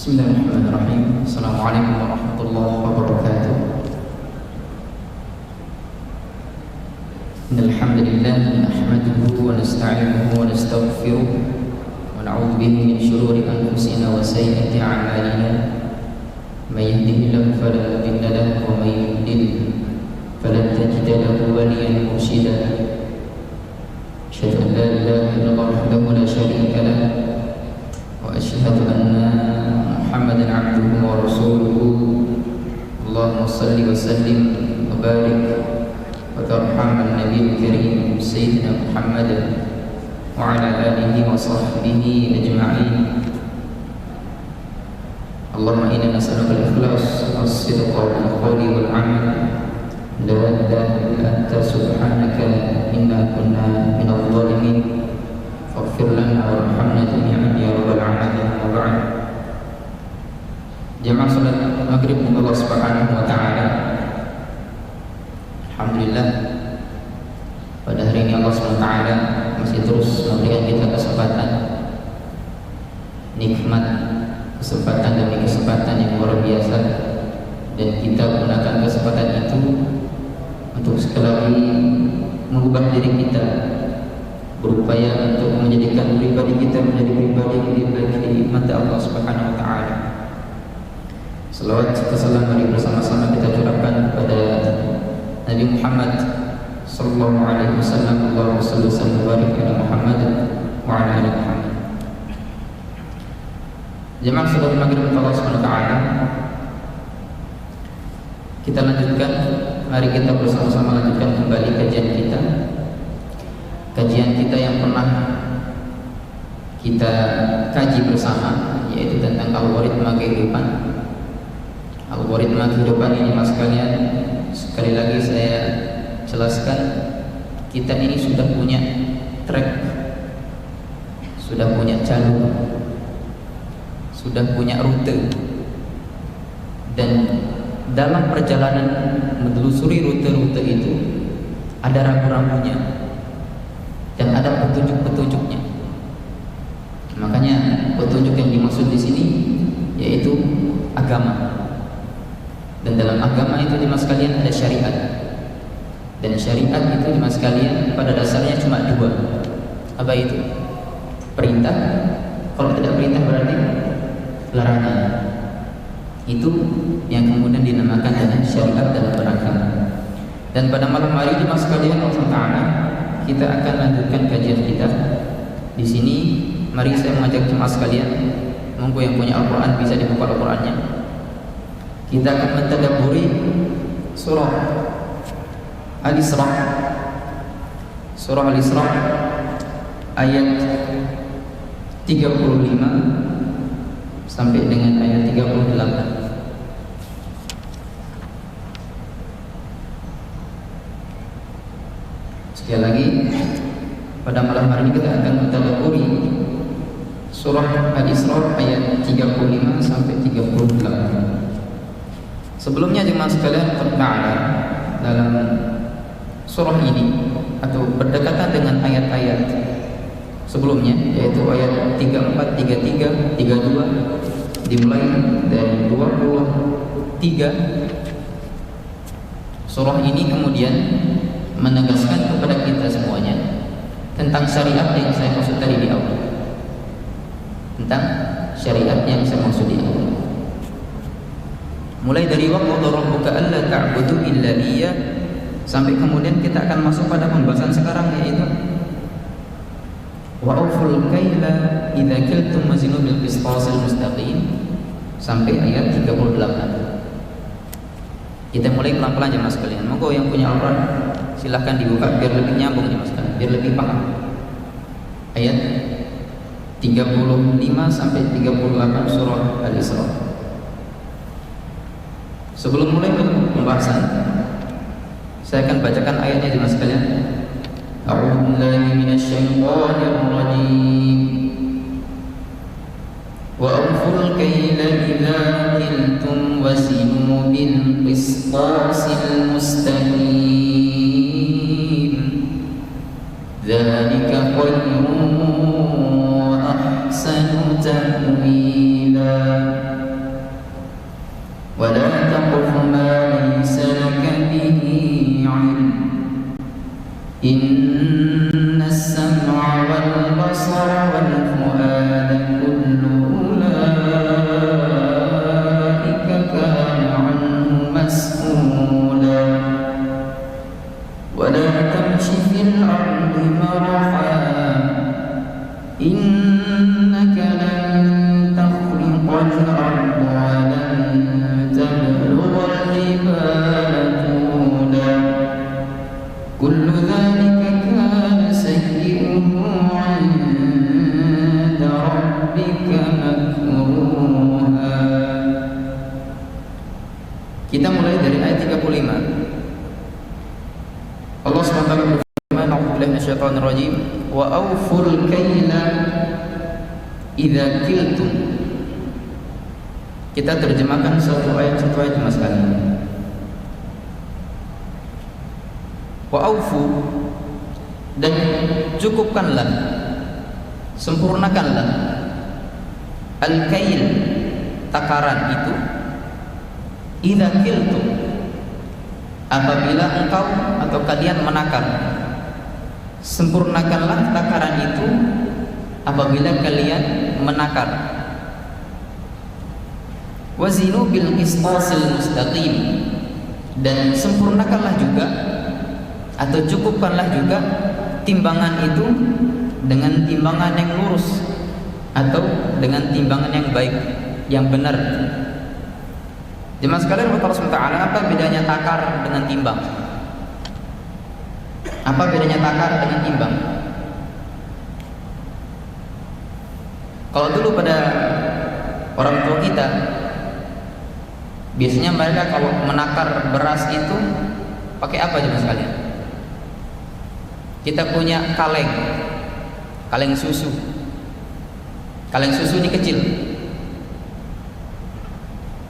Bismillahirrahmanirrahim. Assalamualaikum warahmatullahi wabarakatuh. Innal hamdalillah nahmaduhu wa nasta'inuhu wa nastaghfiruh wa na'udzu bihi min shururi anfusina wa sayyiati a'malina. May yahdihillahu fala mudilla lahu wa may yudlil falan tajida lahu waliyyan murshida. Asyhadu an la ilaha illallah wahdahu la syarika lahu wa asyhadu anna Muhammadan abduhu wa rasuluhu. Allahumma salli wa sallim wa barik wa tarhamna nabiyil karim sayyidina Muhammad wa ala alihi wa sahbihi ajma'in. Allahumma inna nas'aluka al-ikhlas was-sidqa wal qawli wal 'amal. La ilaha illa anta subhanaka inna kunna minadh dhalimin. Faghfir lana warhamna jami'an ya rabbal 'alamin. Wa ba'd. Jamaah salat maghrib Allah Subhanahu wa taala. Alhamdulillah, pada hari ini Allah Subhanahu wa taala masih terus memberikan kita kesempatan, nikmat kesempatan demi kesempatan yang luar biasa, dan kita gunakan kesempatan itu untuk sekali lagi mengubah diri kita, berupaya untuk menjadikan pribadi kita menjadi pribadi yang diberi mata Allah Subhanahu wa taala. Selawat serta salam mari bersama-sama kita curahkan kepada Nabi Muhammad sallallahu alaihi wasallam. Allahumma shalli wa sallim wa barik ala Muhammad wa ala ali Muhammad. Jemaah salat maghrib Allah Subhanahu wa taala, kita lanjutkan, mari kita bersama-sama lanjutkan kembali kajian kita yang pernah kita kaji bersama, yaitu tentang algoritma kehidupan. Algoritma kehidupan ini mas sekalian, sekali lagi saya jelaskan, kita ini sudah punya track, sudah punya jalur, sudah punya rute, dan dalam perjalanan menelusuri rute-rute itu ada rambu-rambunya dan ada petunjuk-petunjuknya. Makanya petunjuk yang dimaksud di sini yaitu agama. Dan dalam agama itu jemaah sekalian ada syariat. Dan syariat itu jemaah sekalian pada dasarnya cuma dua. Apa itu? Perintah. Kalau tidak perintah berarti larangan. Itu yang kemudian dinamakan dengan syariat dalam beragama. Dan pada malam hari jemaah sekalian Allah Ta'ala, kita akan lanjutkan kajian kita. Di sini mari saya mengajak jemaah sekalian, monggo yang punya Al-Quran bisa dibuka Al-Qurannya. Kita akan mentadabburi surah Al-Isra. Surah Al-Isra ayat 35 sampai dengan ayat 38. Sekali lagi, pada malam hari ini kita akan mentadabburi surah Al-Isra ayat 35 sampai 38. Sebelumnya jemaah sekalian terkala dalam surah ini atau berdekatan dengan ayat-ayat sebelumnya, yaitu ayat 34, 33, 32, dimulai dari 23. Surah ini kemudian menegaskan kepada kita semuanya tentang syariat yang saya maksud tadi di awal. Tentang syariat yang saya maksud di awal. Mulai dari waqad rabbuka alla ta'budu illa iyyah sampai kemudian kita akan masuk pada pembahasan sekarang, yaitu wa auful kaila idza kiltum wazinu bil qistasil mustaqim sampai ayat 38. Kita mulai pelan-pelan jemaah sekalian. Monggo yang punya Al-Quran silahkan dibuka biar lebih nyambung jemaah sekalian, biar lebih paham. Ayat 35 sampai 38 surah Al-Isra. Sebelum mulai pembahasan, saya akan bacakan ayatnya jemaah sekalian. A'udzu billahi minasyaitonir rajim. Wa awful kaila idza kiltum wazinu bil qistasil mustaqim. Dzalika khairun wa ahsanu ta'wila. Innas sam'a wal basara wal fu'ada kullu ulaika kana 'anhu mas'ula wa la tamshi fil ardi maraha innaka lan takhriqal arda wa lan tablughal jibala tula kullu dhalika kana sayyi'uhu 'inda rabbika makruha. Kita mulai dari ayat 35. Allah SWT berfirman, a'udzubillahi minasyaitonir rajim, wa awful kaila idza kiltum. Kita terjemahkan satu ayat Mas sekalian. Wa awfu, dan cukupkanlah, sempurnakanlah al-kail, takaran itu, idza kiltum, apabila engkau atau kalian menakar. Sempurnakanlah takaran itu apabila kalian menakar. Wazinu bil qistasil mustaqim, dan sempurnakanlah juga atau cukupkanlah juga timbangan itu dengan timbangan yang lurus atau dengan timbangan yang baik, yang benar. Jemaah sekalian, Allah SWT, apa bedanya takar dengan timbang? Apa bedanya takar dengan timbang? Kalau dulu pada orang tua kita, biasanya mereka kalau menakar beras itu pakai apa jemaah sekalian? Kita punya kaleng susu. Kaleng susu ini kecil.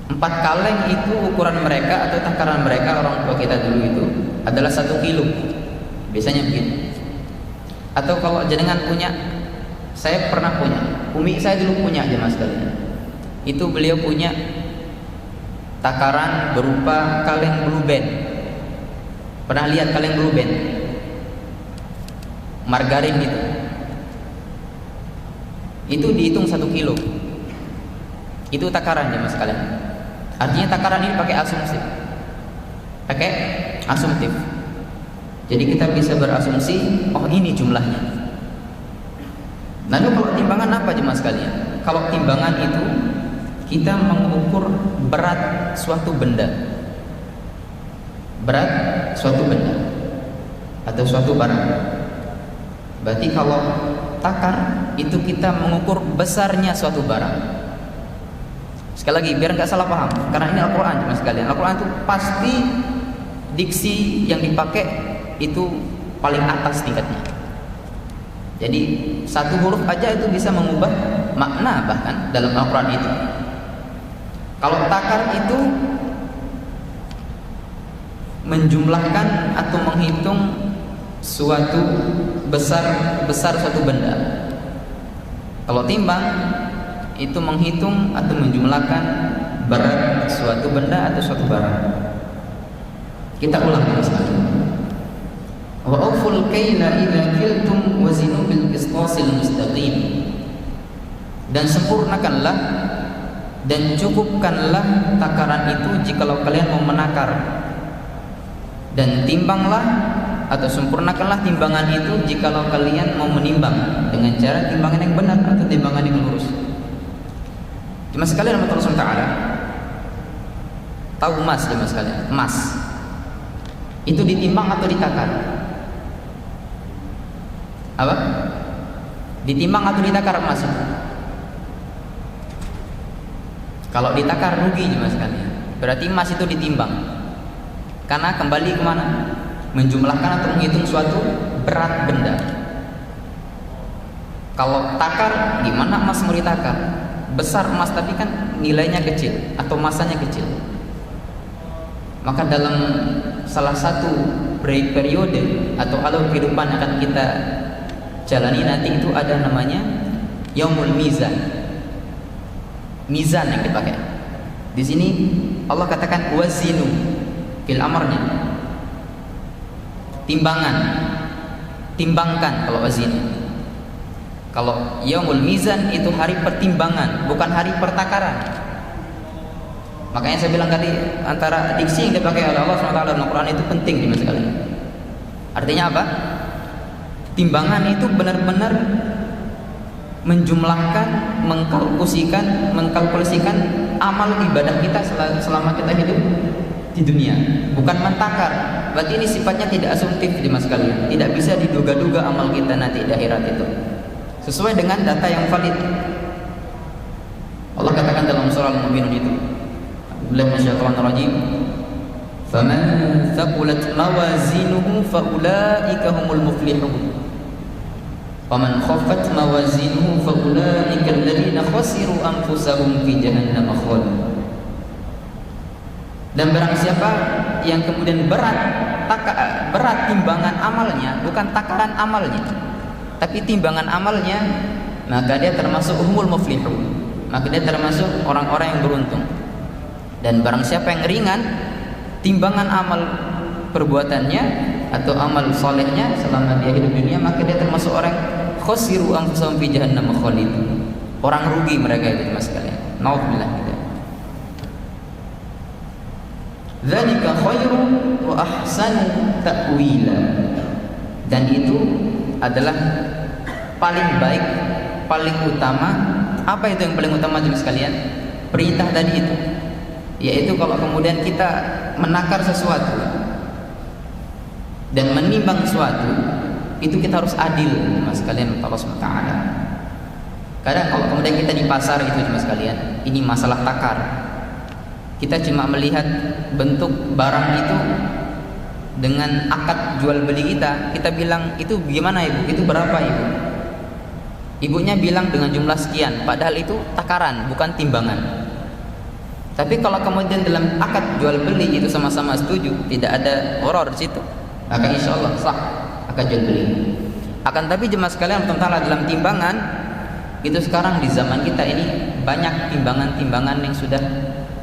4 kaleng itu ukuran mereka atau takaran mereka orang tua kita dulu itu adalah 1 kilo. Biasanya begitu. Atau kalau jenengan punya, saya pernah punya, umi saya dulu punya jemaah sekalian. Itu beliau punya takaran berupa kaleng blue band. Pernah lihat kaleng blue band? Margarin gitu. Itu dihitung 1 kilo. Itu takaran jemaah sekalian. Artinya takaran ini pakai asumtif. Jadi kita bisa berasumsi, oh ini jumlahnya. Lalu kalau timbangan apa jemaah sekalian? Kalau timbangan itu kita mengukur berat suatu benda. Berat suatu benda atau suatu barang. Berarti kalau takar itu kita mengukur besarnya suatu barang. Sekali lagi biar nggak salah paham, karena ini Al-Quran jemaah sekalian. Al-Quran itu pasti diksi yang dipakai itu paling atas tingkatnya. Jadi 1 huruf aja itu bisa mengubah makna bahkan dalam Al-Quran itu. Kalau takar itu menjumlahkan atau menghitung suatu besar suatu benda. Kalau timbang itu menghitung atau menjumlahkan berat suatu benda atau suatu barang. Kita ulang sekali. Wa awful kaila idza kiltum wazinu bil qistasil mustaqim. Dan sempurnakanlah dan cukupkanlah takaran itu jikalau kalian mau menakar. Dan timbanglah atau sempurnakanlah timbangan itu jikalau kalian mau menimbang dengan cara timbangan yang benar atau timbangan yang lurus. Jemaah sekalian, Allah SWT tahu emas jemaah sekalian, emas itu ditimbang atau ditakar? Apa? Ditimbang atau ditakar emas itu? Kalau ditakar rugi jemaah sekalian. Berarti emas itu ditimbang. Karena kembali kemana? Menjumlahkan atau menghitung suatu berat benda. Kalau takar, gimana emas mau ditakar? Besar emas tapi kan nilainya kecil atau masanya kecil. Maka dalam salah satu periode atau alur kehidupan yang akan kita jalani nanti itu ada namanya Yaumul Mizan. Mizan yang dipakai. Di sini Allah katakan wazinu fil amarnya. Timbangan. timbangkan kalau wazin. Kalau yaumul mizan itu hari pertimbangan, bukan hari pertakaran. Makanya saya bilang tadi, antara diksi yang dipakai oleh Allah SWT dalam Al-Quran itu penting di masa kali. Artinya apa? Timbangan itu benar-benar menjumlahkan, mengkalkulasikan amal ibadah kita selama kita hidup di dunia, bukan mentakar. Berarti ini sifatnya tidak asumtif di masa kalian. Tidak bisa diduga-duga amal kita nanti di akhirat itu. Sesuai dengan data yang valid. Allah katakan dalam surah Al-Mu'minun itu, Bismillahirrahmanirrahim. Faman thaqulat mawazinuhu faulaika humul muflihun. Waman khaffat mawazinuhu faulaika alladziina khasiru anfusahum fi jahannam khalidun. Dan barang siapa yang kemudian berat timbangan amalnya, bukan takaran amalnya, tapi timbangan amalnya, maka dia termasuk humul muflihun. Maka dia termasuk orang-orang yang beruntung. Dan barang siapa yang ringan timbangan amal perbuatannya atau amal solehnya selama dia hidup dunia, maka dia termasuk orang khasiru anfusahum fi jahannam khalidun. Orang rugi mereka itu mas sekalian. Nauzubillah gitu. Dzalika khairun wa ahsanu ta'wila. Dan itu adalah paling baik, paling utama. Apa itu yang paling utama jemaah sekalian? Perintah tadi itu, yaitu kalau kemudian kita menakar sesuatu dan menimbang sesuatu, itu kita harus adil jemaah sekalian untuk Allah SWT. Kadang kalau kemudian kita di pasar itu jemaah sekalian, ini masalah takar. Kita cuma melihat bentuk barang itu dengan akad jual beli kita bilang itu gimana ibu, itu berapa ibu? Ibunya bilang dengan jumlah sekian, padahal itu takaran bukan timbangan. Tapi kalau kemudian dalam akad jual beli itu sama-sama setuju, tidak ada horor di situ, maka insya Allah sah akad jual beli. Akan tapi jemaah sekalian dalam timbangan itu sekarang di zaman kita ini banyak timbangan-timbangan yang sudah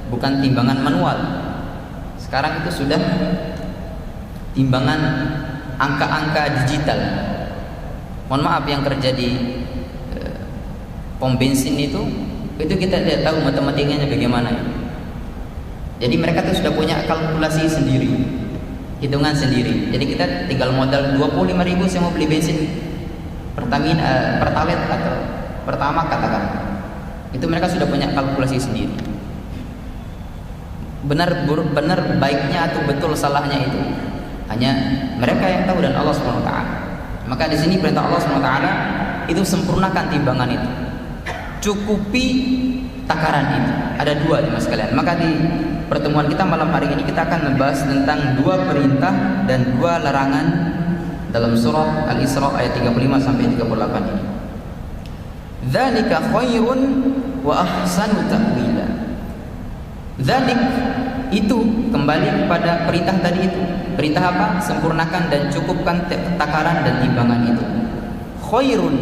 bukan timbangan manual. Sekarang itu sudah timbangan angka-angka digital. Mohon maaf yang kerja di pom bensin itu kita tidak tahu matematikanya bagaimana. Jadi mereka tuh sudah punya kalkulasi sendiri, hitungan sendiri. Jadi kita tinggal modal 25.000 saya mau beli bensin Pertamina, Pertalite atau Pertamax katakan. Itu mereka sudah punya kalkulasi sendiri. Benar baiknya atau betul salahnya itu hanya mereka yang tahu dan Allah SWT. Maka di sini perintah Allah SWT itu sempurnakan timbangan itu, cukupi takaran itu. Ada dua nih mas sekalian. Maka di pertemuan kita malam hari ini kita akan membahas tentang dua perintah dan dua larangan dalam surah Al-Isra ayat 35 sampai 38 ini. Dzalika khairun wa ahsanu ta'wila. Dzalik itu kembali kepada perintah tadi itu. Perintah apa? Sempurnakan dan cukupkan takaran dan timbangan itu. Khairun,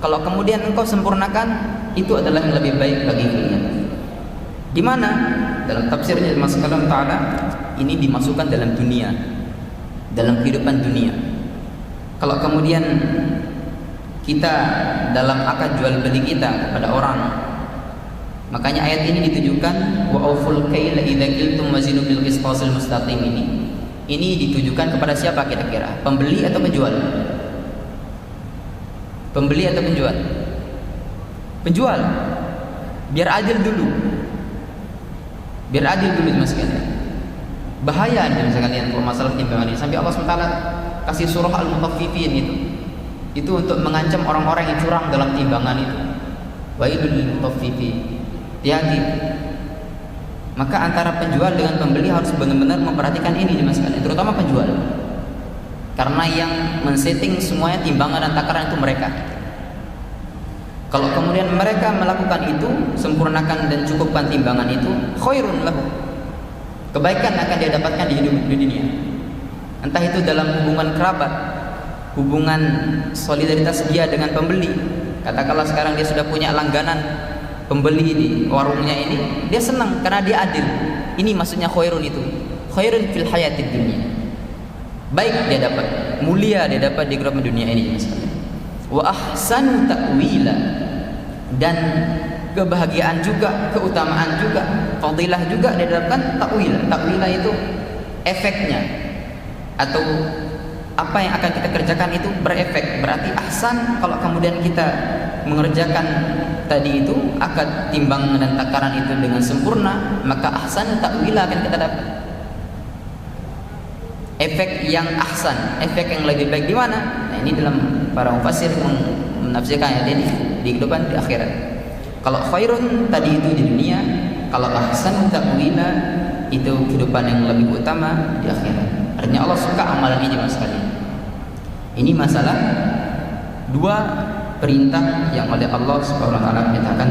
kalau kemudian engkau sempurnakan, itu adalah yang lebih baik bagi kalian. Di mana? Dalam tafsirnya Mas Kalam Ta'ala, ini dimasukkan dalam dunia, dalam kehidupan dunia. Kalau kemudian kita dalam akad jual beli kita kepada orang, makanya ayat ini ditujukan wa auful kaila idza qiltum wazinu bil qistasil mustaqim ini ditujukan kepada siapa kira-kira? Pembeli atau penjual? Pembeli atau penjual? Penjual. Biar adil dulu. Biar adil dulu mas sekalian. Bahaya nih sekalian kalau masalah timbangan ini. Sampai Allah SWT kasih surah Al-Mutaffifin itu untuk mengancam orang-orang yang curang dalam timbangan itu. Wailul lil mutaffifin. Hati-hati. Maka antara penjual dengan pembeli harus benar-benar memperhatikan ini mas sekalian, terutama penjual. Karena yang men-setting semuanya timbangan dan takaran itu mereka. Kalau kemudian mereka melakukan itu, sempurnakan dan cukupkan timbangan itu, khairun lahu. Kebaikan akan dia dapatkan di hidup di dunia. Entah itu dalam hubungan kerabat, hubungan solidaritas dia dengan pembeli. Katakanlah sekarang dia sudah punya langganan pembeli di warungnya ini, dia senang karena dia adil. Ini maksudnya khairun itu. Khairun fil hayatid dunya. Baik dia dapat. mulia dia dapat di kehidupan dunia ini misalnya. Wa ahsanu ta'wila, dan kebahagiaan juga, keutamaan juga, fadilah juga dia dapatkan ta'wila. Ta'wila itu efeknya atau apa yang akan kita kerjakan itu berefek. Berarti ahsan kalau kemudian kita mengerjakan tadi itu akad timbang dan takaran itu dengan sempurna, maka ahsan ta'wila akan kita dapat. Efek yang ahsan, efek yang lebih baik di mana? Nah, ini dalam para mufassir menafsirkan ayat ini di kehidupan di akhirat. Kalau khairun tadi itu di dunia, kalau ahsan ta'wila itu kehidupan yang lebih utama di akhirat. Artinya Allah suka amalan ini mas sekalian. Ini masalah dua perintah yang oleh Allah Subhanahu wa taala nyatakan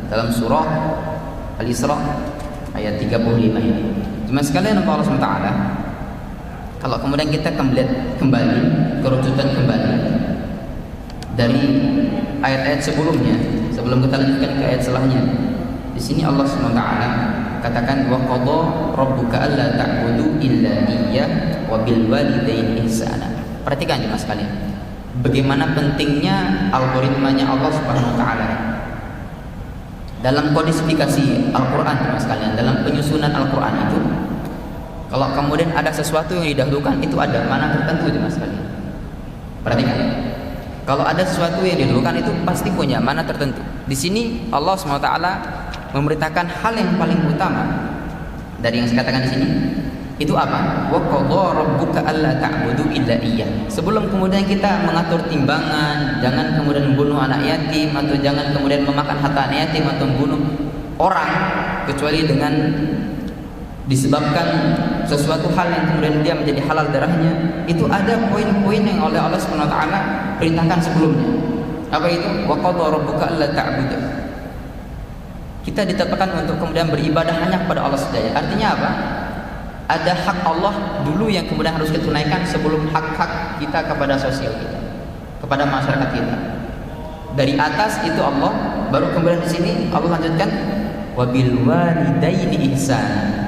dalam surah Al-Isra ayat 35 ini. Cuma sekalian Allah Subhanahu wa taala, kalau kemudian kita kembali kerucutan kembali dari ayat-ayat sebelumnya, sebelum kita lanjutkan ke ayat setelahnya, di sini Allah Subhanahu wa taala katakan wa qadha rabbuka alla ta'budu illa iyyah wa bil walidaini ihsana. Perhatikan jemaah sekalian, bagaimana pentingnya algoritmanya Allah Subhanahu wa taala dalam kodifikasi Al-Qur'an jemaah sekalian, dalam penyusunan Al-Qur'an itu. Kalau kemudian ada sesuatu yang didahulukan, itu ada mana tertentu jemaah sekalian. Perhatikan. Kalau ada sesuatu yang didahulukan itu pasti punya mana tertentu. Di sini Allah Subhanahu wa taala memberitakan hal yang paling utama dari yang saya katakan di sini. Itu apa? Wa qadha rabbuka alla ta'budu illa iyyah. Sebelum kemudian kita mengatur timbangan, jangan kemudian membunuh anak yatim, atau jangan kemudian memakan harta anak yatim atau membunuh orang kecuali dengan disebabkan sesuatu hal yang kemudian dia menjadi halal darahnya. Itu ada poin-poin yang oleh Allah Subhanahu wa taala perintahkan sebelumnya. Apa itu? Wa qadha rabbuka alla ta'budu. Kita ditetapkan untuk kemudian beribadah hanya kepada Allah saja. Artinya apa? Ada hak Allah dulu yang kemudian harus kita tunaikan sebelum hak-hak kita kepada sosial kita, kepada masyarakat kita. Dari atas itu Allah, baru kemudian di sini Allah lanjutkan wabil walidaini ihsan.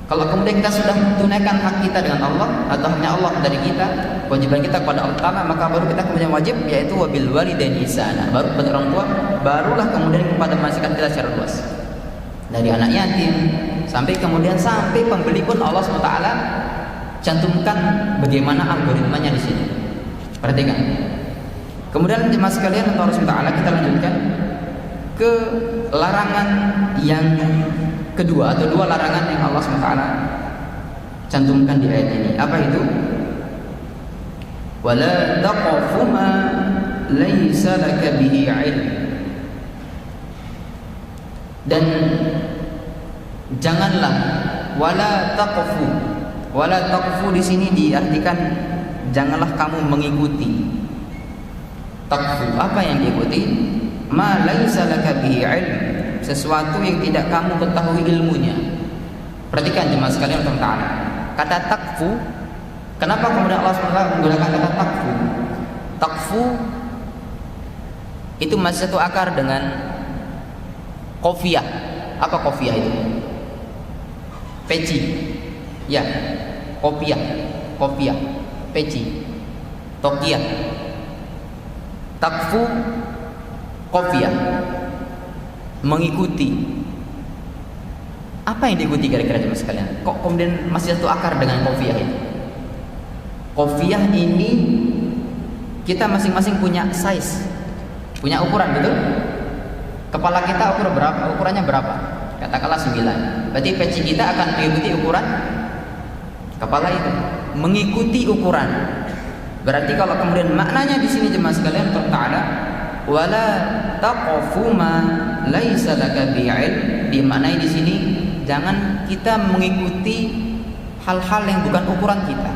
Kalau kemudian kita sudah tunaikan hak kita dengan Allah atau haknya Allah dari kita, kewajiban kita kepada Allah Ta'ala, maka baru kita kemudian wajib, yaitu wabil walidaini ihsan. Baru kepada orang tua, barulah kemudian kepada masyarakat kita secara luas. Dari anak yatim sampai pembeli pun Allah SWT cantumkan bagaimana algoritmanya di sini. Perhatikan. Kemudian jemaah sekalian, Allah SWT kita lanjutkan ke larangan yang kedua atau dua larangan yang Allah SWT cantumkan di ayat ini. Apa itu? Wala taqfu ma laysa laka bihi 'ilm. Dan janganlah wala taqfu di sini diartikan janganlah kamu mengikuti. Taqfu, apa yang diikuti? Ma laisa laka bihi ilm, sesuatu yang tidak kamu ketahui ilmunya. Perhatikan jemaah sekalian teman-teman. Kata taqfu, kenapa kemudian Allah SWT menggunakan kata taqfu? Taqfu itu masih satu akar dengan qafiyah. Apa qafiyah itu? Peci. Ya, qafiyah, peci. Taqiyah. Taqfu, qafiyah. Mengikuti. Apa yang diikuti kira-kira jemaah sekalian? Kok kemudian masih satu akar dengan qafiyah itu? Qafiyah ini kita masing-masing punya size, punya ukuran, betul? Kepala kita ukurannya berapa? Katakanlah 9. Berarti peci kita akan mengikuti ukuran kepala itu, mengikuti ukuran. Berarti kalau kemudian maknanya di sini jemaah sekalian ta'ala wala taqfu ma laisa laka bi'ilm, dimaknai di sini jangan kita mengikuti hal-hal yang bukan ukuran kita.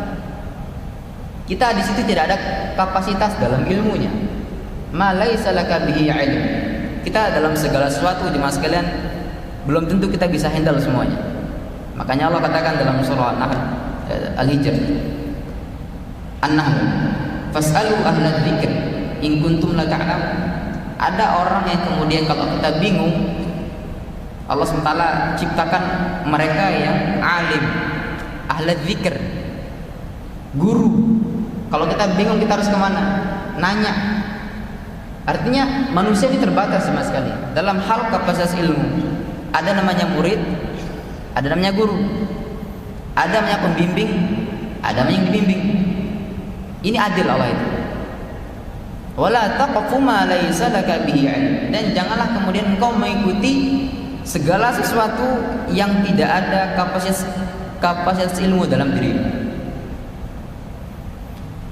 Kita di situ tidak ada kapasitas dalam ilmunya. Ma laisa laka bihi 'ilm. Kita dalam segala sesuatu jemaah sekalian belum tentu kita bisa handle semuanya. Makanya Allah katakan dalam surah Al-Hijr, An-Nahl, fas'alu ahla dzikr in kuntum la ta'lamun. Ada orang yang kemudian kalau kita bingung, Allah SWT ciptakan mereka yang alim, ahla dzikr. guru. Kalau kita bingung kita harus kemana? Nanya. Artinya manusia ini terbatas sama sekali dalam hal kapasitas ilmu. Ada namanya murid, ada namanya guru, ada namanya pembimbing, ada namanya yang dibimbing. Ini adil Allah itu. Wala taqfu ma laysa laka bihi ilm. Dan janganlah kemudian engkau mengikuti segala sesuatu yang tidak ada kapasitas ilmu dalam dirimu.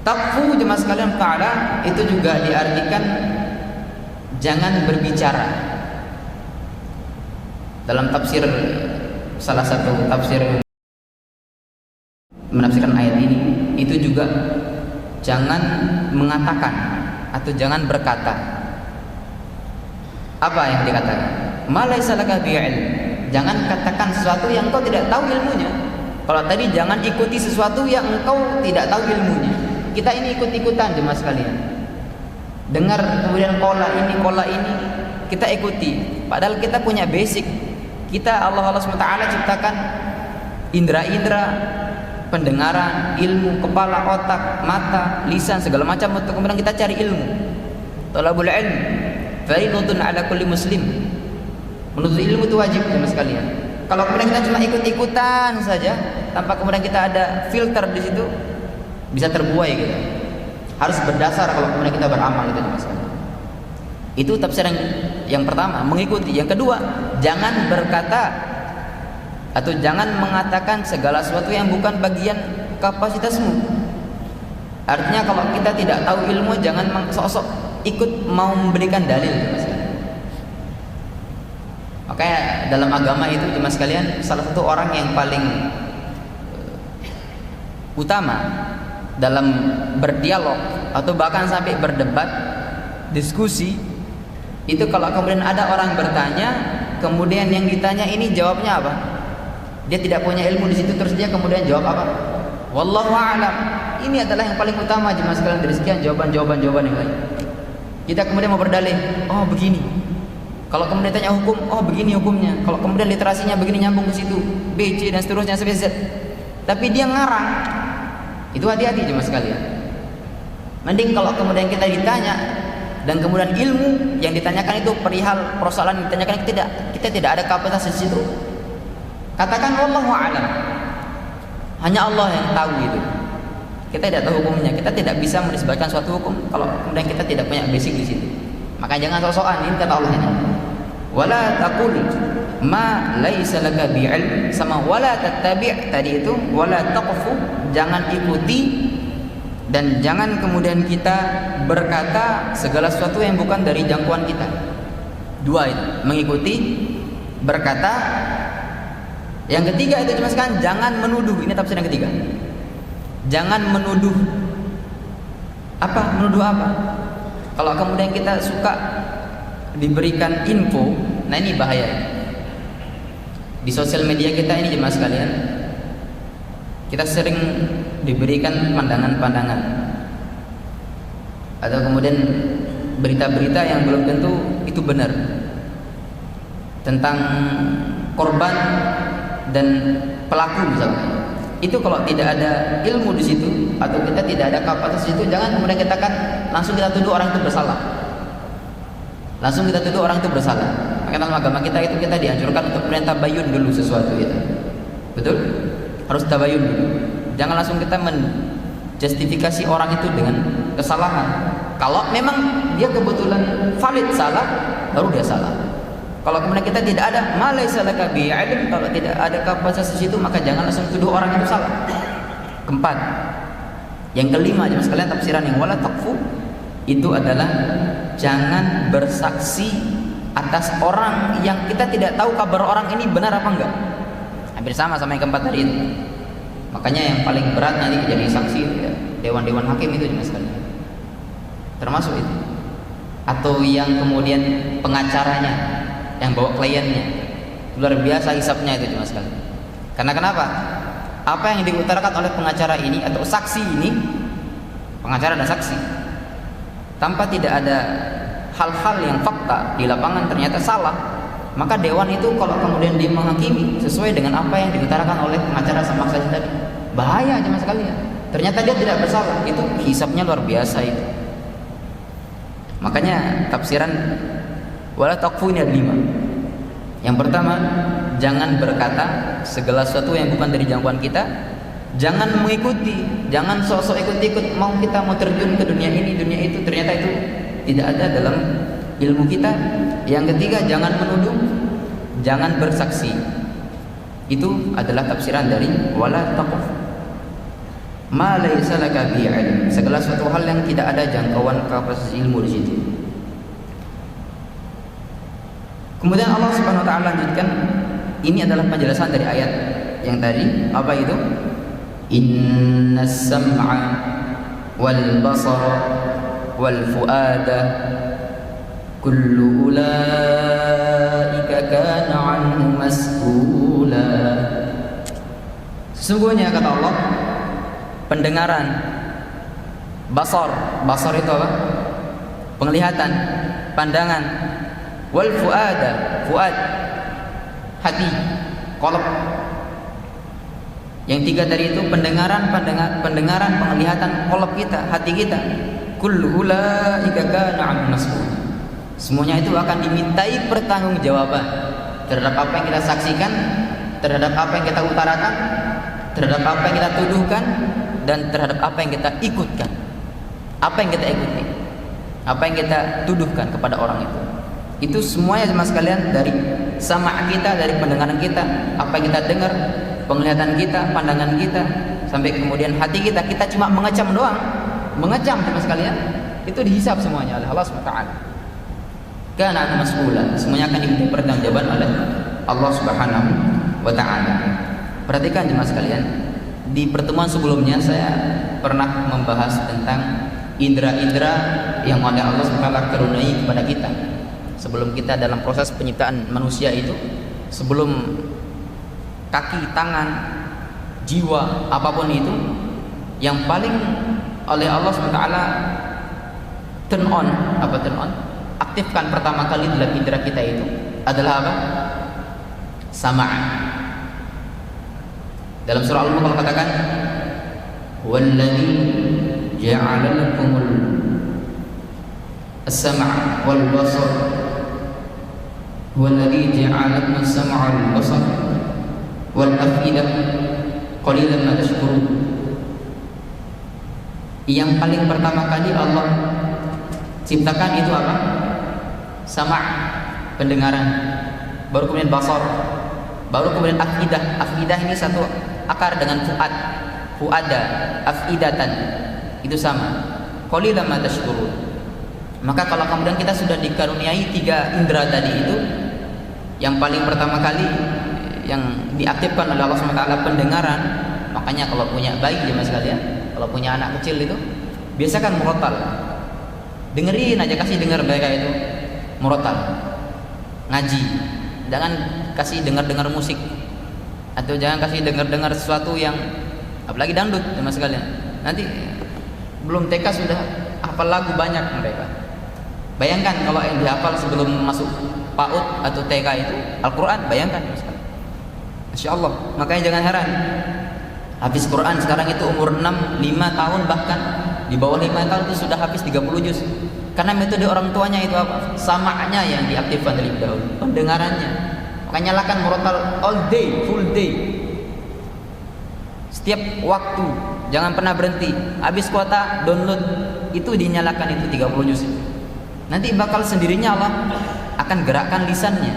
Taqfu jemaah sekalian ta'ala itu juga diartikan jangan berbicara. Dalam tafsir, salah satu tafsir menafsirkan ayat ini itu juga jangan mengatakan atau jangan berkata. Apa yang dikatakan? Ma laysa laka bihi ilm. Jangan katakan sesuatu yang engkau tidak tahu ilmunya. Kalau tadi jangan ikuti sesuatu yang engkau tidak tahu ilmunya. Kita ini ikut-ikutan jemaah sekalian. Dengar kemudian kola ini kita ikuti. Padahal kita punya basic. Kita Allah SWT ciptakan indera-indera pendengaran, ilmu, kepala, otak, mata, lisan, segala macam untuk kemudian kita cari ilmu. Thalabul ilm fardhun ala kulli muslim. Menuntut ilmu itu wajib jemaah sekalian. Kalau kemudian kita cuma ikut-ikutan saja tanpa kemudian kita ada filter di situ, bisa terbuai kita. Harus berdasar kalau kemudian kita beramal itu jemaah sekalian. Itu tafsir yang pertama, mengikuti. Yang kedua, jangan berkata atau jangan mengatakan segala sesuatu yang bukan bagian kapasitasmu. Artinya kalau kita tidak tahu ilmu, jangan sok-sok ikut mau memberikan dalil jemaah sekalian. Makanya dalam agama itu jemaah sekalian, salah satu orang yang paling utama dalam berdialog atau bahkan sampai berdebat, diskusi, itu kalau kemudian ada orang bertanya, kemudian yang ditanya ini jawabnya apa? Dia tidak punya ilmu di situ, terus dia kemudian jawab apa? Wallahu a'lam. Ini adalah yang paling utama jemaah sekalian dari sekian jawaban yang lain. Kita kemudian mau berdalih, oh begini. Kalau kemudian tanya hukum, oh begini hukumnya. Kalau kemudian literasinya begini nyambung ke situ, B, C dan seterusnya sampai Z. Tapi dia ngarang. Itu hati-hati jemaah sekalian. Mending kalau kemudian kita ditanya dan kemudian ilmu yang ditanyakan itu perihal persoalan yang ditanyakan kita tidak ada kapasitas di situ. Katakan wallahu a'lam. Hanya Allah yang tahu itu. Kita tidak tahu hukumnya, kita tidak bisa menisbatkan suatu hukum kalau kemudian kita tidak punya basic di situ. Maka jangan sok-sokan, ini kata Allah ini. Wala taqul ma laisa laka bi'ilm, sama wala tattabi' tadi itu, wala taqfu, jangan ikuti dan jangan kemudian kita berkata segala sesuatu yang bukan dari jangkauan kita. Dua itu, mengikuti, berkata. Yang ketiga itu cuma sekarang jangan menuduh. Ini tafsir yang ketiga. Jangan menuduh. Apa? Menuduh apa? Kalau kemudian kita suka diberikan info, nah ini bahaya. Di sosial media kita ini jemaah sekalian, kita sering diberikan pandangan-pandangan atau kemudian berita-berita yang belum tentu itu benar tentang korban dan pelaku misalnya. Itu kalau tidak ada ilmu di situ atau kita tidak ada kapasitas di situ, jangan kemudian kita langsung kita tuduh orang itu bersalah. Langsung kita tuduh orang itu bersalah. Maka dalam agama kita itu kita dianjurkan untuk perintah tabayun dulu sesuatu itu. Betul? Harus tabayun dulu. Jangan langsung kita menjustifikasi orang itu dengan kesalahan. Kalau memang dia kebetulan valid salah, baru dia salah. Kalau kemudian kita tidak ada ma laysa laka bihi ilm, kalau tidak ada kapasitas di situ, maka jangan langsung tuduh orang itu salah. Keempat. Yang kelima, jemaah sekalian, tafsiran yang wala taqfu itu adalah jangan bersaksi atas orang yang kita tidak tahu kabar orang ini benar apa enggak. Hampir sama yang keempat tadi itu. Makanya yang paling berat nanti jadi saksi ya, dewan-dewan hakim itu jemaah sekalian. Termasuk itu. Atau yang kemudian pengacaranya yang bawa kliennya, luar biasa hisapnya itu cuma sekali. Karena kenapa? Apa yang diutarakan oleh pengacara ini atau saksi ini, pengacara dan saksi, tanpa tidak ada hal-hal yang fakta di lapangan ternyata salah, maka dewan itu kalau kemudian dia menghakimi sesuai dengan apa yang diutarakan oleh pengacara sama saksi tadi, bahaya cuma sekali ya. ternyata dia tidak bersalah, itu hisabnya luar biasa itu. Makanya tafsiran wala taqfuni ada 5. Yang pertama, jangan berkata segala sesuatu yang bukan dari jangkauan kita. Jangan mengikuti, jangan sok-sok ikut-ikut, mau kita mau terjun ke dunia ini, dunia itu, ternyata itu tidak ada dalam ilmu kita. Yang ketiga, jangan menuduh, jangan bersaksi. Itu adalah tafsiran dari wala taqf ma laysa laka bihi ilm, segala suatu hal yang tidak ada jangkauan kapasitas ilmu di situ. Kemudian Allah Subhanahu wa taala lanjutkan, ini adalah penjelasan dari ayat yang tadi, apa itu? Innas sam'a wal basara wal fuada kullu ulaika kana anhu mas'ula. Sesungguhnya kata Allah, pendengaran, basar itu apa? Penglihatan, pandangan, wal fuada, fuad, hati, qalb. Yang tiga tadi itu pendengaran, penglihatan, qalb kita, hati kita. Kullu ulaika kana an mas'ul. Semuanya itu akan dimintai pertanggungjawaban terhadap apa yang kita saksikan, terhadap apa yang kita utarakan, terhadap apa yang kita tuduhkan, dan terhadap apa yang kita ikutkan. Apa yang kita ikuti, apa yang kita tuduhkan kepada orang itu. Itu semuanya jemaah sekalian dari sama kita, dari pendengaran kita, apa yang kita dengar, penglihatan kita, pandangan kita, sampai kemudian hati kita. Kita cuma mengecam doang, mengecam jemaah sekalian, itu dihisab semuanya oleh Allah SWT. Kana mas'ula, semuanya akan diminta pertanggungjawaban oleh Allah Subhanahu wa taala. Perhatikan jemaah sekalian, di pertemuan sebelumnya saya pernah membahas tentang indera-indera yang oleh Allah SWT karuniai kepada kita. Sebelum kita dalam proses penciptaan manusia itu, sebelum kaki, tangan, jiwa, apapun itu, yang paling oleh Allah SWT turn on, apa turn on? Aktifkan pertama kali dalam indera kita itu adalah apa? Sama'. Dalam surah Al-Mulk katakan, "Walladzi ja'ala lakumul as-sam'a wal basar, walladzi ja'ala lakum as-sam'a wal basar wal af'idah qalilan ma tashkurun." Yang paling pertama kali Allah ciptakan itu apa? Sama', pendengaran, baru kemudian basar, baru kemudian afidah. Afidah ini satu akar dengan fuad, fuada, afidatan, itu sama. Qalilan ma tashkurun. Maka kalau kemudian kita sudah dikaruniai 3 indera tadi itu, yang paling pertama kali yang diaktifkan oleh Allah SWT pendengaran. Makanya kalau punya bayi jemaah sekalian, kalau punya anak kecil itu biasakan murotal, dengerin aja, kasih dengar mereka itu murotal, ngaji. Jangan kasih dengar musik, atau jangan kasih dengar sesuatu yang apalagi dangdut jemaah sekalian. Nanti belum TK sudah hafal lagu banyak mereka. Bayangkan kalau yang dihafal sebelum masuk PAUD atau TK itu Al-Quran, bayangkan jemaah sekalian. Masya Allah. Makanya jangan heran hafiz Quran sekarang itu umur 6, 5 tahun, bahkan di bawah 5 tahun itu sudah hafiz 30 juz. Karena metode orang tuanya itu apa? Sama'nya yang diaktifkan terlebih dahulu, pendengarannya. Maka nyalakan murotal all day, full day, setiap waktu, jangan pernah berhenti. Habis kuota download, itu dinyalakan itu 30 juz. Nanti bakal sendirinya Allah akan gerakkan lisannya.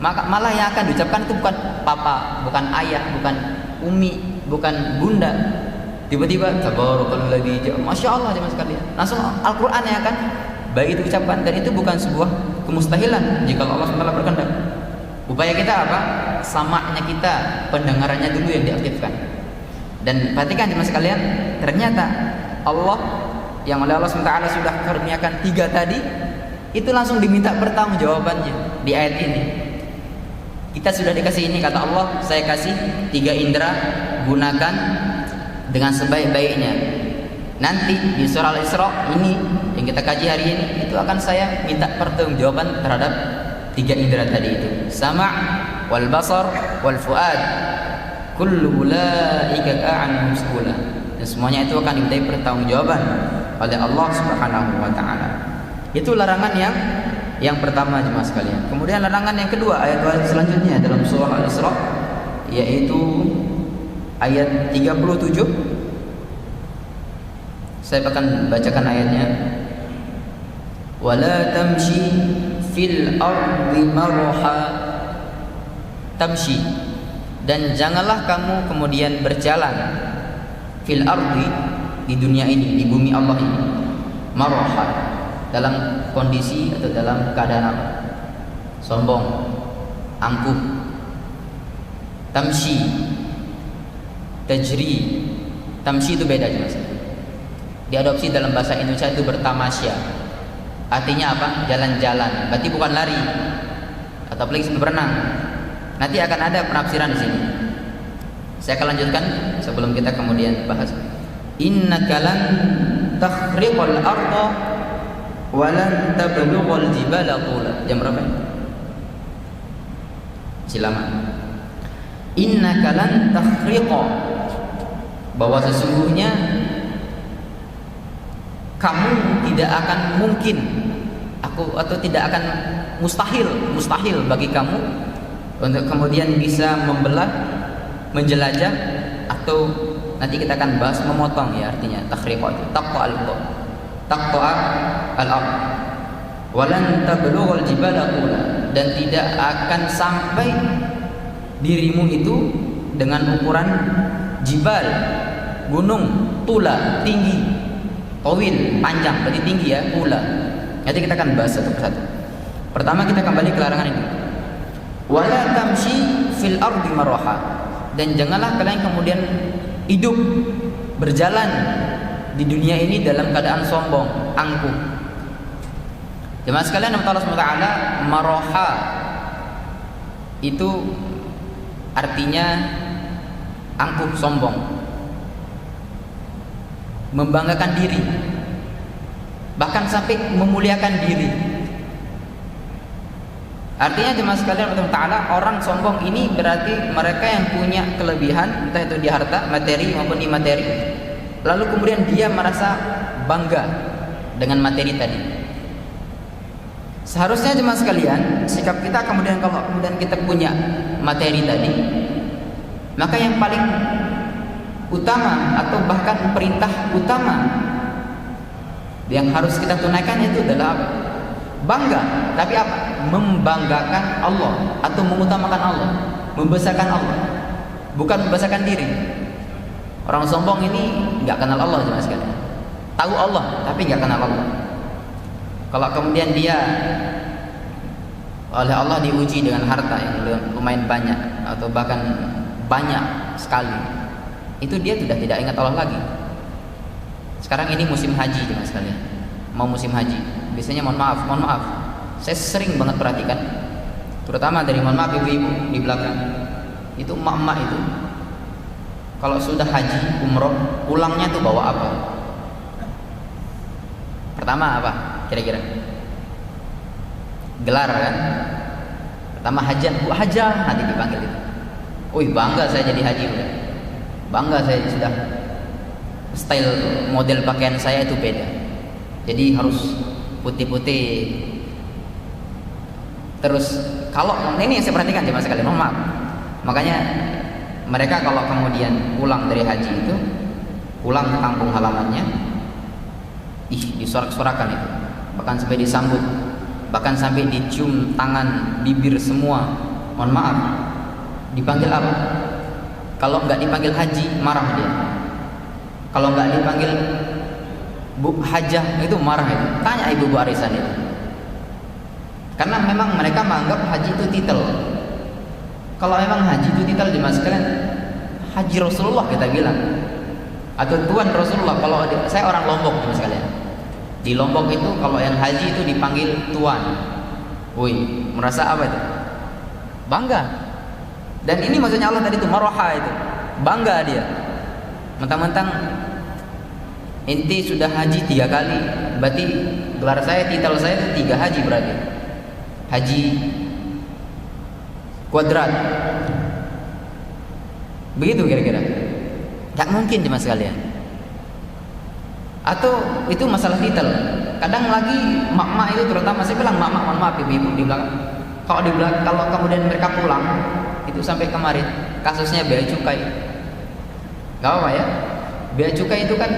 Maka malah yang akan diucapkan itu bukan papa, bukan ayah, bukan umi, bukan bunda. Tiba-tiba tabarakalladzi, masya Allah jemaah sekalian, langsung Al-Quran yang akan baik itu ucapkan. Dan itu bukan sebuah kemustahilan jika Allah SWT berkehendak. Upaya kita apa? Samanya kita, pendengarannya dulu yang diaktifkan. Dan perhatikan jemaah sekalian, ternyata Allah yang oleh Allah SWT sudah karuniakan 3 tadi, itu langsung diminta pertanggungjawabannya di ayat ini. Kita sudah dikasih ini, kata Allah, saya kasih 3 indera, gunakan dengan sebaik-baiknya. Nanti di surah Al-Isra ini yang kita kaji hari ini, itu akan saya minta pertanggungjawaban terhadap 3 indera tadi itu. Sama' wal basar wal fuad kullu ulaika ka'an mas'ula. dan semuanya itu akan dimintai pertanggungjawaban oleh Allah Subhanahu wa taala. Itu larangan yang pertama jemaah sekalian. Kemudian larangan yang kedua, ayat selanjutnya dalam surah Al-Isra, yaitu ayat 37. Saya akan bacakan ayatnya. Wala tamshi fil ardi marha. Tamshi, dan janganlah kamu kemudian berjalan fil ardi, di dunia ini, di bumi Allah ini, marha, dalam kondisi atau dalam keadaan apa? Sombong, angkuh. Tamshi, tajri. Tamshi itu beda jelas. Diadopsi dalam bahasa Indonesia itu bertamasya. Artinya apa? Jalan-jalan. Berarti bukan lari atau apalagi berenang. Nanti akan ada penafsiran di sini. Saya akan lanjutkan sebelum kita kemudian bahas. Innaka lan takhriqal arda wa lan tablughal jibala tula. Jam berapa? Silaman. Innaka lan takhriqa, bahwa sesungguhnya kamu tidak akan mungkin, atau tidak akan, mustahil bagi kamu untuk kemudian bisa membelah, menjelajah, atau nanti kita akan bahas memotong, ya artinya takhriqa itu taqta al-ard walan tablughal jibala tula, dan tidak akan sampai dirimu itu dengan ukuran jibal, gunung, tula, tinggi, tawil, panjang, berarti tinggi ya, tula. Nanti kita akan bahas satu persatu. Pertama kita kembali ke larangan ini. Wala tamshi fil ardi maraha, dan janganlah kalian kemudian hidup, berjalan di dunia ini dalam keadaan sombong, angkuh. Jemaah sekalian, Allah SWT, maraha itu artinya angkuh, sombong, membanggakan diri, bahkan sampai memuliakan diri. Artinya jemaah sekalian, orang sombong ini berarti mereka yang punya kelebihan, entah itu di harta, materi maupun di materi, lalu kemudian dia merasa bangga dengan materi tadi. Seharusnya jemaah sekalian, sikap kita kemudian kalau kemudian kita punya materi tadi, maka yang paling utama atau bahkan perintah utama yang harus kita tunaikan itu adalah apa? Bangga. Tapi apa? Membanggakan Allah atau mengutamakan Allah, membesarkan Allah, bukan membesarkan diri. Orang sombong ini nggak kenal Allah jemaah sekalian. Tahu Allah tapi nggak kenal Allah. Kalau kemudian dia oleh Allah diuji dengan harta yang lumayan banyak atau bahkan banyak sekali, itu dia sudah tidak ingat Allah lagi. Sekarang ini musim haji jemaah sekalian, mau musim haji, biasanya mohon maaf, saya sering banget perhatikan, terutama dari mohon maaf ibu-ibu di belakang, itu emak-emak itu kalau sudah haji, umroh, pulangnya tuh bawa apa? Pertama apa? Kira-kira gelar kan? Pertama hajah, bu hajah, nanti dipanggil itu. Wih, bangga saya jadi haji udah. Bangga saya sudah, style model pakaian saya itu beda. Jadi harus putih-putih. Terus kalau ini yang saya perhatikan jemaah sekalian, mohon maaf. Makanya mereka kalau kemudian pulang dari haji itu, pulang ke kampung halamannya, disorak-sorakan itu, bahkan sampai disambut, bahkan sampai dicium tangan, bibir semua. Mohon maaf, dipanggil apa? Kalau nggak dipanggil haji, marah dia. Kalau nggak dipanggil bu hajah, itu marah itu. Tanya ibu arisan itu. Karena memang mereka menganggap haji itu titel. Kalau memang haji itu titel jemaah sekalian, haji Rasulullah kita bilang, atau Tuhan Rasulullah. Kalau saya orang Lombok jemaah sekalian, di Lombok itu kalau yang haji itu dipanggil Tuan. Woi, merasa apa itu? Bangga. Dan ini maksudnya Allah tadi itu maroha itu, bangga dia. Mentang-mentang inti sudah haji 3 kali, berarti gelar saya, titel saya itu 3 haji berarti. Haji kuadrat. Begitu kira-kira. Gak mungkin jemaah sekalian. Atau itu masalah titel. Kadang lagi mak-mak itu, terutama saya bilang mak-mak, mohon maaf ibu-ibu di belakang. Kalau kemudian mereka pulang, itu sampai kemarin kasusnya bea cukai. Gak apa ya? Bea cukai itu kan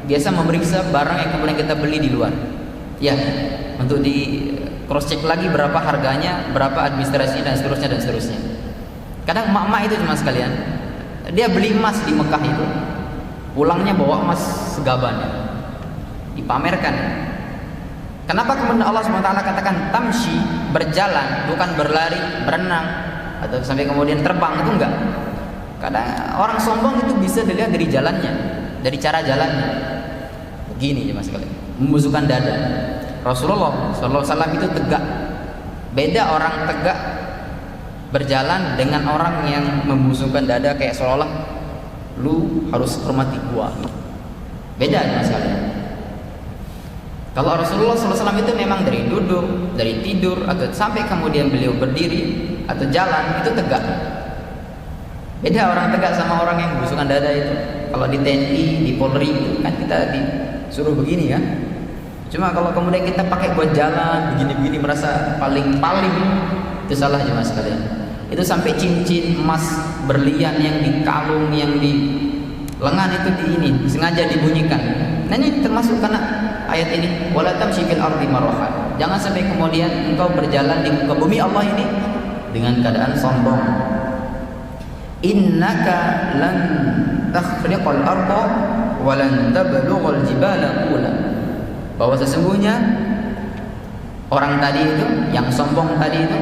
biasa memeriksa barang yang kemudian kita beli di luar. Ya, untuk di cross check lagi berapa harganya, berapa administrasi dan seterusnya dan seterusnya. Kadang mak-mak itu cuma sekalian, dia beli emas di Mekah itu, pulangnya bawa emas segaban, dipamerkan. Kenapa kemudian Allah SWT katakan tamshi, berjalan, bukan berlari, berenang, atau sampai kemudian terbang, itu enggak. Kadang orang sombong itu bisa dilihat dari jalannya, dari cara jalannya. Begini ya mas sekalian, membusukkan dada. Rasulullah SAW itu tegak. Beda orang tegak berjalan dengan orang yang membusukkan dada kayak seolah lu harus hormati gua. Beda ya mas sekalian. Kalau Rasulullah SAW itu memang dari duduk, dari tidur, atau sampai kemudian beliau berdiri atau jalan itu tegak. Beda orang tegak sama orang yang membusukkan dada itu. Kalau di TNI, di Polri kan kita disuruh begini ya. Cuma kalau kemudian kita pakai buat jalan begini-begini merasa paling itu salah aja mas sekalian. Itu sampai cincin emas berlian yang di kalung, yang di lengan itu sengaja dibunyikan. Nah ini termasuk karena ayat ini, wala tamshi fil ardi maraha. Jangan sampai kemudian engkau berjalan di muka bumi Allah ini dengan keadaan sombong. Innaka lan takhriqal arda wa lan tablughal jibala qula. Bahwa sesungguhnya orang tadi itu yang sombong tadi itu,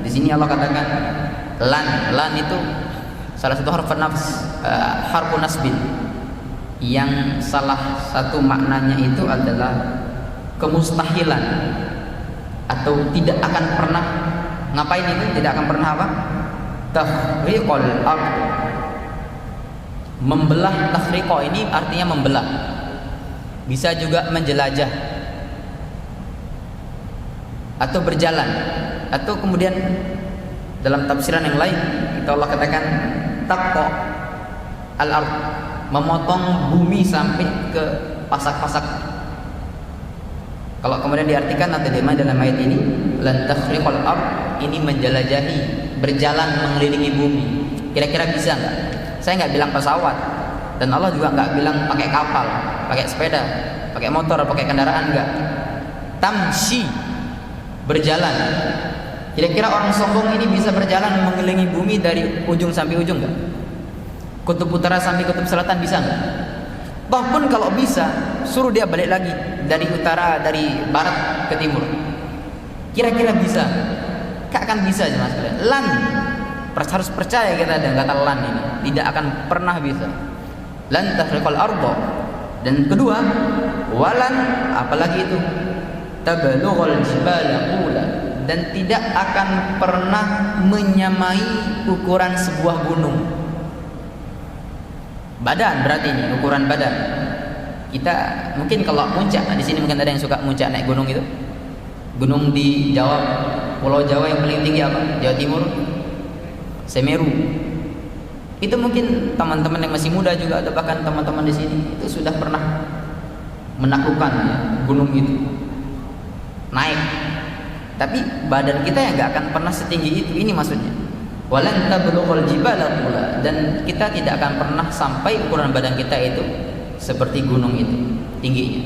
di sini Allah katakan lan itu salah satu harfu nasbin, yang salah satu maknanya itu adalah kemustahilan atau tidak akan pernah. Ngapain itu? Tidak akan pernah apa? Tahriqal ard. Membelah. Tahriqo ini artinya membelah. Bisa juga menjelajah atau berjalan, atau kemudian dalam tafsiran yang lain itu Allah katakan taqqa al-ard, memotong bumi sampai ke pasak-pasak. Kalau kemudian diartikan atau dalam ayat ini lan takhriqal ard, ini menjelajahi, berjalan mengelilingi bumi. Kira-kira bisa enggak? Saya enggak bilang pesawat, dan Allah juga enggak bilang pakai kapal, pakai sepeda, pakai motor, pakai kendaraan, enggak. Tamshi, berjalan. Kira-kira orang sombong ini bisa berjalan mengelilingi bumi dari ujung sampai ujung enggak? Kutub utara sampai kutub selatan bisa enggak? Bahkan kalau bisa, suruh dia balik lagi dari utara, dari barat ke timur. Kira-kira bisa? Gak akan bisa mas kalian. Lan, harus percaya kita dengan kata lan ini, tidak akan pernah bisa. Lan tahriqal arda. Dan kedua, walan, apalagi itu, tablughal jibala qula, dan tidak akan pernah menyamai ukuran sebuah gunung. Badan berarti ini ukuran badan. Kita mungkin kalau puncak, di sini mungkin ada yang suka puncak naik gunung itu. Gunung di Jawa, Pulau Jawa yang paling tinggi apa? Jawa Timur, Semeru. Itu mungkin teman-teman yang masih muda juga, atau bahkan teman-teman di sini itu sudah pernah menaklukkan ya, gunung itu, naik. Tapi badan kita yang nggak akan pernah setinggi itu. Ini maksudnya. Walan tablughal jibala qula, dan kita tidak akan pernah sampai ukuran badan kita itu seperti gunung itu tingginya.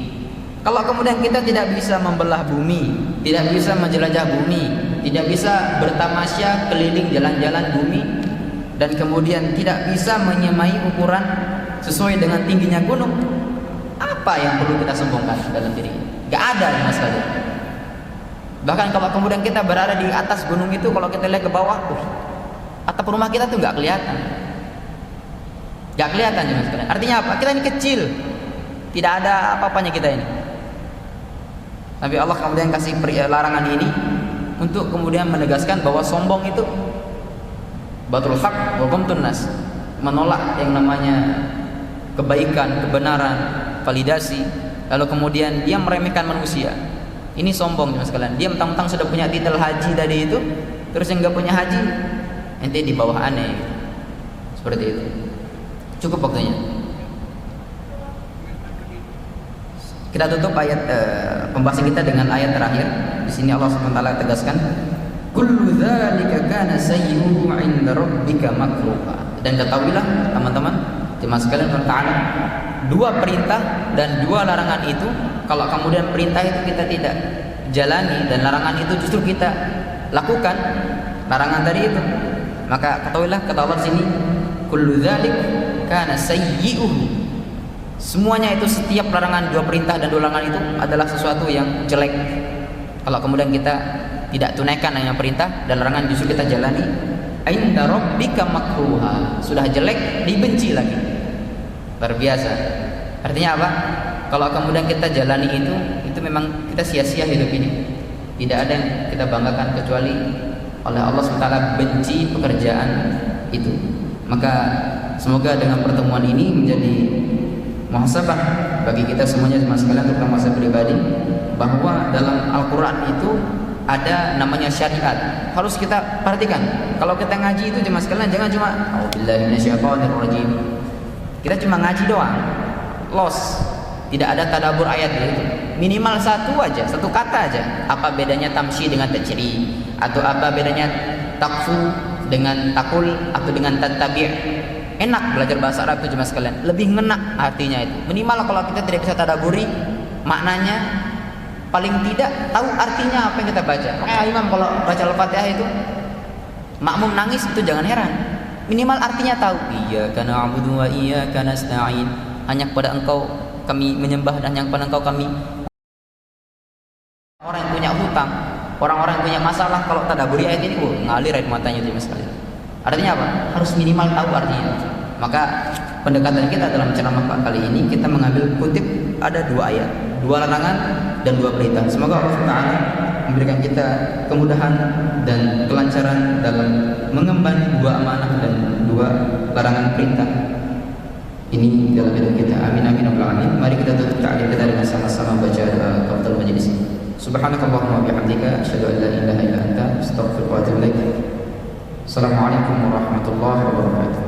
Kalau kemudian kita tidak bisa membelah bumi, tidak bisa menjelajah bumi, tidak bisa bertamasya keliling jalan-jalan bumi, dan kemudian tidak bisa menyamai ukuran sesuai dengan tingginya gunung, apa yang perlu kita sombongkan dalam diri? Gak ada mas kalian. Bahkan kalau kemudian kita berada di atas gunung itu, kalau kita lihat ke bawah, atap rumah kita tuh nggak kelihatan, nggak kelihatan ya mas kalian. Artinya apa? Kita ini kecil, tidak ada apa-apanya kita ini. Tapi Allah kemudian kasih larangan ini untuk kemudian menegaskan bahwa sombong itu batul haq wa ghamtun nas, menolak yang namanya kebaikan, kebenaran, validasi, lalu kemudian dia meremehkan manusia. Ini sombong mas kalian. Dia mentang-mentang sudah punya titel haji tadi itu, terus yang nggak punya haji ente di bawah aneh, seperti itu. Cukup waktunya. Kita tutup ayat pembahasan kita dengan ayat terakhir. Di sini Allah SWT tegaskan, kullu dzalika kana sayyuhu 'inda rabbika makruha. Dan ketahuilah teman-teman, jemaah sekalian Ta'ala, dua perintah dan dua larangan itu, kalau kemudian perintah itu kita tidak jalani dan larangan itu justru kita lakukan, larangan tadi itu, maka ketahuilah kata Allah sini, kullu dzalik kana sayyi'uhu. Semuanya itu, setiap larangan, dua perintah dan dua larangan itu adalah sesuatu yang jelek. Kalau kemudian kita tidak tunaikan yang perintah dan larangan justru kita jalani, inda rabbika makruha, sudah jelek dibenci lagi. Luar biasa. Artinya apa? Kalau kemudian kita jalani itu memang kita sia-sia hidup ini. Tidak ada yang kita banggakan kecuali oleh Allah SWT benci pekerjaan itu. Maka semoga dengan pertemuan ini menjadi muhasabah bagi kita semuanya sekalian, terutama saya pribadi, bahwa dalam Al-Quran itu ada namanya syariat, harus kita perhatikan. Kalau kita ngaji itu jemaah sekalian, jangan cuma auzubillahi minasyaitonirrajim, kita cuma ngaji doang, los, tidak ada tadabbur ayat itu. Minimal satu aja, satu kata aja. Apa bedanya tamshi dengan tajri, atau apa bedanya takfu dengan takul, atau dengan tattabi'. Enak belajar bahasa Arab itu jemaah sekalian, lebih ngena artinya itu. Minimal kalau kita tidak bisa tadabburi maknanya, paling tidak tahu artinya apa yang kita baca. Makanya imam kalau baca Al-Fatihah itu makmum nangis itu jangan heran. Minimal artinya tahu. Iyyaka na'budu wa iyyaka nasta'in. Hanya kepada Engkau kami menyembah dan hanya kepada Engkau kami. Orang yang punya hutang, orang-orang yang punya masalah, kalau tadabburi ayat ini, ngalir air matanya jemaah sekalian. Artinya apa? Harus minimal tahu artinya. Maka pendekatan kita dalam ceramah kali ini, kita mengambil kutip ada dua ayat, dua larangan dan dua perintah. Semoga Allah SWT memberikan kita kemudahan dan kelancaran dalam mengemban dua amanah dan dua larangan perintah ini dalam hidup kita. Amin amin ya rabbal alamin. Mari kita tutup ta'lim kita dengan sama-sama baca kafatul majlis. Subhanakallahumma wa bihamdika asyhadu an la ilaha illa anta astaghfiruka wa atubu ilaik. Assalamualaikum warahmatullahi wabarakatuh.